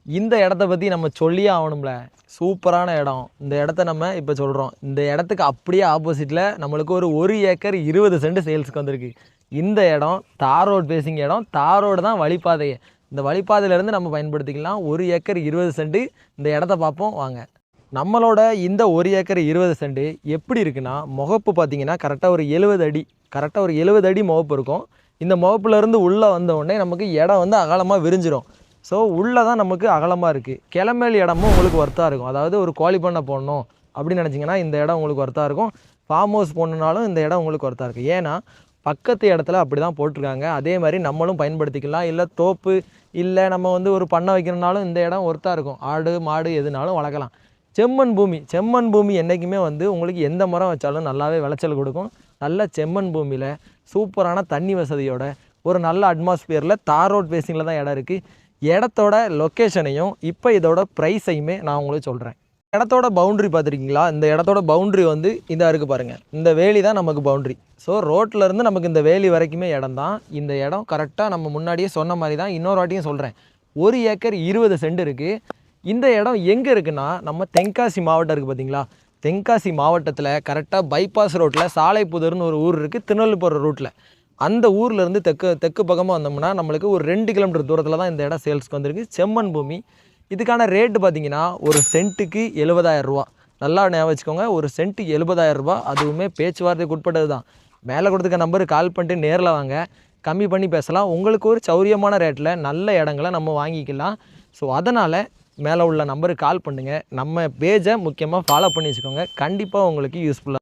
இந்த இடத்த பற்றி நம்ம சொல்லியே ஆகணும்ல. சூப்பரான இடம். இந்த இடத்த நம்ம இப்போ சொல்கிறோம். இந்த இடத்துக்கு அப்படியே ஆப்போசிட்டில் நம்மளுக்கு ஒரு 1 ஏக்கர் 20 சென்ட் சேல்ஸுக்கு வந்திருக்கு. இந்த இடம் தார் ரோட் ஃபேஸிங் இடம். தார் ரோடு தான் வழிப்பாதையே. இந்த வழிப்பாதையிலேருந்து நம்ம பயன்படுத்திக்கலாம். 1 ஏக்கர் 20 சென்ட். இந்த இடத்த பார்ப்போம் வாங்க. நம்மளோட இந்த 1 ஏக்கர் 20 சென்ட் எப்படி இருக்குன்னா, முகப்பு பார்த்தீங்கன்னா கரெக்டாக ஒரு 70 அடி. கரெக்டாக ஒரு 70 அடி முகப்பு இருக்கும். இந்த முகப்புலேருந்து உள்ளே வந்த உடனே நமக்கு இடம் வந்து அகலமாக விரிஞ்சிடும். ஸோ உள்ளே தான் நமக்கு அகலமாக இருக்குது. கிளமேல் இடமும் உங்களுக்கு ஒர்த்தாக இருக்கும். அதாவது ஒரு கோழி பண்ணை போடணும் அப்படின்னு நினச்சிங்கன்னா இந்த இடம் உங்களுக்கு ஒர்த்தாக இருக்கும். ஃபார்ம் ஹவுஸ் போடணுன்னாலும் இந்த இடம் உங்களுக்கு ஒர்த்தாக இருக்குது. ஏன்னா பக்கத்து இடத்துல அப்படி தான் போட்டிருக்காங்க. அதே மாதிரி நம்மளும் பயன்படுத்திக்கலாம். இல்லை தோப்பு இல்லை நம்ம வந்து ஒரு பண்ணை வைக்கணுன்னாலும் இந்த இடம் ஒர்த்தாக இருக்கும். ஆடு மாடு எதுனாலும் வளர்க்கலாம். செம்மண் பூமி. செம்மண் பூமி என்றைக்குமே வந்து உங்களுக்கு எந்த மரம் வச்சாலும் நல்லாவே விளைச்சல் கொடுக்கும். நல்ல செம்மண் பூமியில் சூப்பரான தண்ணி வசதியோட ஒரு நல்ல அட்மாஸ்பியரில் தார் ரோட் ஃபேஸிங்கில் தான் இடம் இருக்குது. இடத்தோட லொக்கேஷனையும் இப்போ இதோட ப்ரைஸையுமே நான் உங்களுக்கு சொல்கிறேன். இடத்தோட பவுண்ட்ரி பார்த்துருக்கீங்களா? இந்த இடத்தோட பவுண்ட்ரி வந்து இதாக இருக்குது பாருங்கள். இந்த வேலி தான் நமக்கு பவுண்ட்ரி. ஸோ ரோட்டிலேருந்து நமக்கு இந்த வேலி வரைக்குமே இடம் தான். இந்த இடம் கரெக்டாக நம்ம முன்னாடியே சொன்ன மாதிரி தான். இன்னொரு வாட்டியும் சொல்கிறேன், 1 ஏக்கர் 20 சென்ட் இருக்குது. இந்த இடம் எங்கே இருக்குன்னா, நம்ம தென்காசி மாவட்டம் இருக்குது பார்த்தீங்களா? தென்காசி மாவட்டத்தில் கரெக்டாக பைபாஸ் ரோட்டில் சாலைப்புதூர்னு ஒரு ஊர் இருக்குது, திருநெல்வேலி போகிற ரூட்டில். அந்த ஊர்லேருந்து தெற்கு பக்கமாக வந்தோம்னா நம்மளுக்கு ஒரு 2 கிலோமீட்டர் தூரத்தில் தான் இந்த இடம் சேல்ஸ்க்கு வந்திருக்கு. செம்மண் பூமி. இதுக்கான ரேட்டு பார்த்தீங்கன்னா ஒரு சென்ட்டுக்கு 70,000 ரூபா. நல்லா ஞாபகம் வச்சுக்கோங்க, ஒரு சென்ட்டு 70,000 ரூபா. அதுவுமே பேச்சுவார்த்தைக்கு உட்பட்டது தான். மேலே கொடுத்துக்க நம்பருக்கு கால் பண்ணிட்டு நேரில் வாங்க, கம்மி பண்ணி பேசலாம். உங்களுக்கு ஒரு சௌரியமான ரேட்டில் நல்ல இடங்களை நம்ம வாங்கிக்கலாம். ஸோ அதனால் மேலே உள்ள நம்பருக்கு கால் பண்ணுங்கள். நம்ம பேஜை முக்கியமாக ஃபாலோ பண்ணி வச்சுக்கோங்க. கண்டிப்பாக உங்களுக்கு யூஸ்ஃபுல்லாக